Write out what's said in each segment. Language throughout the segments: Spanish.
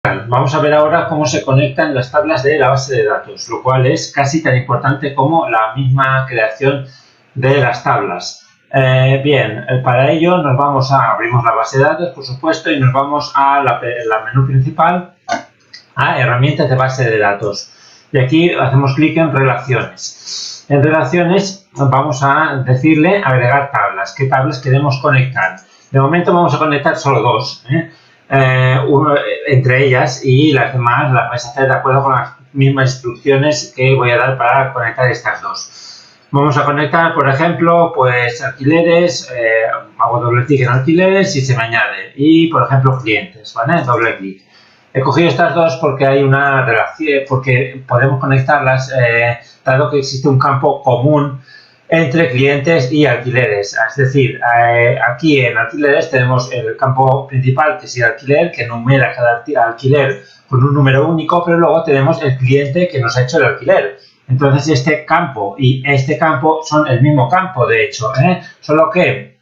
Vamos a ver ahora cómo se conectan las tablas de la base de datos, lo cual es casi tan importante como la misma creación de las tablas. Bien, para ello abrimos la base de datos, por supuesto, y nos vamos a la menú principal, a herramientas de base de datos. Y aquí hacemos clic en relaciones. En relaciones vamos a decirle agregar tablas. ¿Qué tablas queremos conectar? De momento vamos a conectar solo dos, entre ellas, y las demás las vais a hacer de acuerdo con las mismas instrucciones que voy a dar para conectar estas dos. Vamos a conectar, por ejemplo, pues alquileres, hago doble clic en alquileres y se me añade. Y, por ejemplo, clientes, ¿vale? Doble clic. He cogido estas dos porque hay una relación, porque podemos conectarlas, dado que existe un campo común entre clientes y alquileres. Es decir, aquí en alquileres tenemos el campo principal, que es el alquiler, que numera cada alquiler con un número único, pero luego tenemos el cliente que nos ha hecho el alquiler. Entonces, este campo y este campo son el mismo campo, de hecho, solo que,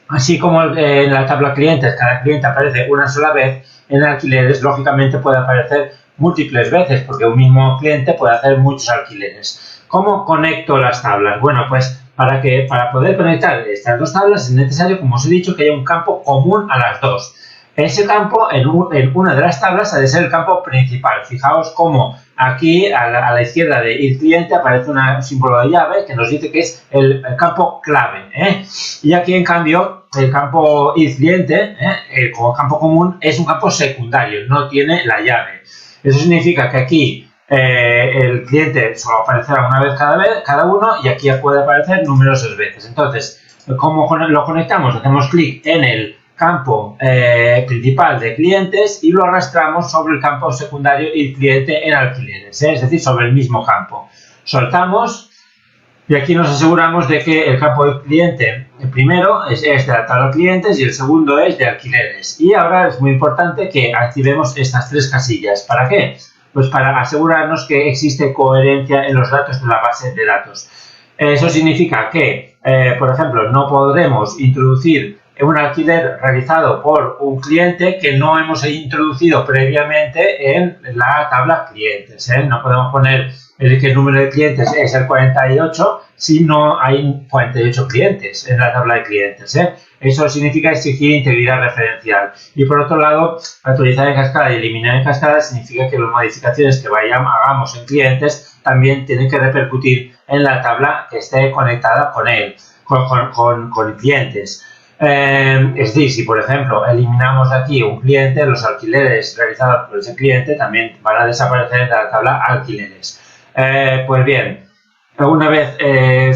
así como en la tabla clientes, cada cliente aparece una sola vez, en alquileres, lógicamente, puede aparecer múltiples veces, porque un mismo cliente puede hacer muchos alquileres. ¿Cómo conecto las tablas? Bueno, pues para poder conectar estas dos tablas es necesario, como os he dicho, que haya un campo común a las dos. Ese campo en una de las tablas ha de ser el campo principal. Fijaos cómo aquí a la izquierda de ir cliente aparece un símbolo de llave que nos dice que es el campo clave. Y aquí, en cambio, el campo ir cliente, como campo común, es un campo secundario, no tiene la llave. Eso significa que aquí el cliente solo aparecerá una vez cada uno, y aquí puede aparecer numerosas veces. Entonces, ¿cómo lo conectamos? Hacemos clic en el campo principal de clientes y lo arrastramos sobre el campo secundario y cliente en alquileres, es decir, sobre el mismo campo. Soltamos y aquí nos aseguramos de que el campo de cliente, el primero es de la tabla clientes y el segundo es de alquileres. Y ahora es muy importante que activemos estas tres casillas. ¿Para qué? Pues para asegurarnos que existe coherencia en los datos de la base de datos. Eso significa que, por ejemplo, no podremos introducir un alquiler realizado por un cliente que no hemos introducido previamente en la tabla clientes. No podemos poner que el número de clientes es el 48 si no hay 48 clientes en la tabla de clientes. Eso significa exigir integridad referencial. Y por otro lado, actualizar en cascada y eliminar en cascada significa que las modificaciones que hagamos en clientes también tienen que repercutir en la tabla que esté conectada con él, con clientes. Es decir, si por ejemplo eliminamos de aquí un cliente, los alquileres realizados por ese cliente también van a desaparecer de la tabla alquileres. Pues bien, una vez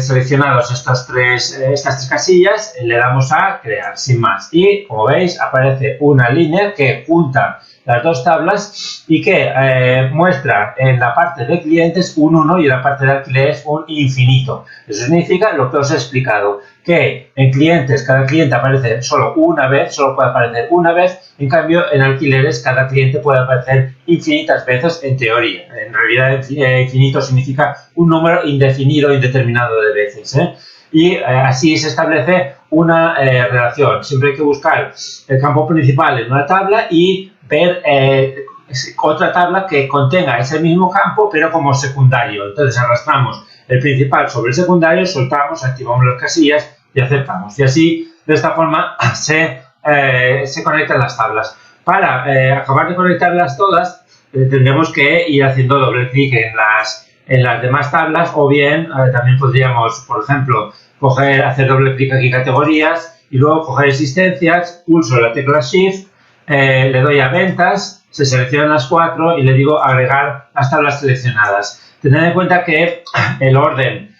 seleccionados estas tres casillas, le damos a crear, sin más. Y como veis, aparece una línea que junta las dos tablas y que muestra en la parte de clientes un 1 y en la parte de alquileres un infinito. Eso significa lo que os he explicado, que en clientes cada cliente aparece solo una vez, solo puede aparecer una vez, en cambio en alquileres cada cliente puede aparecer infinitas veces en teoría. En realidad infinito significa un número indefinido, indeterminado de veces. Y así se establece una relación. Siempre hay que buscar el campo principal en una tabla y ver otra tabla que contenga ese mismo campo pero como secundario. Entonces arrastramos el principal sobre el secundario, soltamos, activamos las casillas y aceptamos. Y así, de esta forma, se conectan las tablas. Para acabar de conectarlas todas, tendremos que ir haciendo doble clic en las demás tablas, o bien también podríamos, por ejemplo, hacer doble clic aquí en categorías y luego coger existencias, pulso la tecla Shift, le doy a ventas, se seleccionan las 4 y le digo agregar las tablas seleccionadas. Tened en cuenta que el orden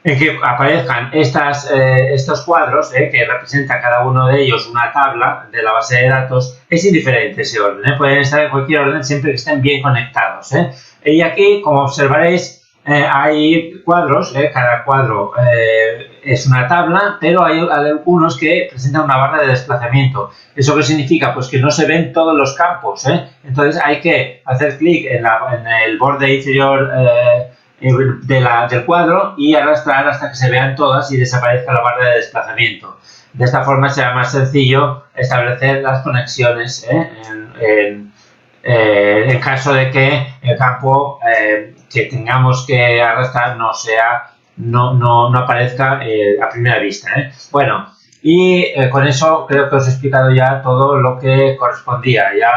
en que aparezcan estos cuadros, que representa cada uno de ellos una tabla de la base de datos, es indiferente ese orden. Pueden estar en cualquier orden siempre que estén bien conectados. Y aquí, como observaréis, hay cuadros, cada cuadro es una tabla, pero hay algunos que presentan una barra de desplazamiento. ¿Eso qué significa? Pues que no se ven todos los campos. Entonces hay que hacer clic en el borde inferior del cuadro y arrastrar hasta que se vean todas y desaparezca la barra de desplazamiento. De esta forma será más sencillo establecer las conexiones en caso de que el campo que tengamos que arrastrar no aparezca a primera vista. Bueno, y con eso creo que os he explicado ya todo lo que correspondía. Ya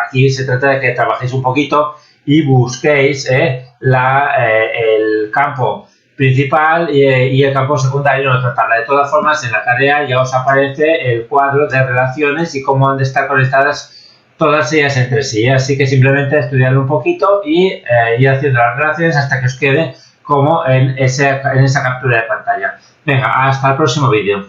aquí se trata de que trabajéis un poquito y busquéis el campo principal y el campo secundario en otra tabla. De todas formas, en la tarea ya os aparece el cuadro de relaciones y cómo han de estar conectadas todas ellas entre sí. Así que simplemente estudiarlo un poquito y ir haciendo las relaciones hasta que os quede como en esa captura de pantalla. Venga, hasta el próximo vídeo.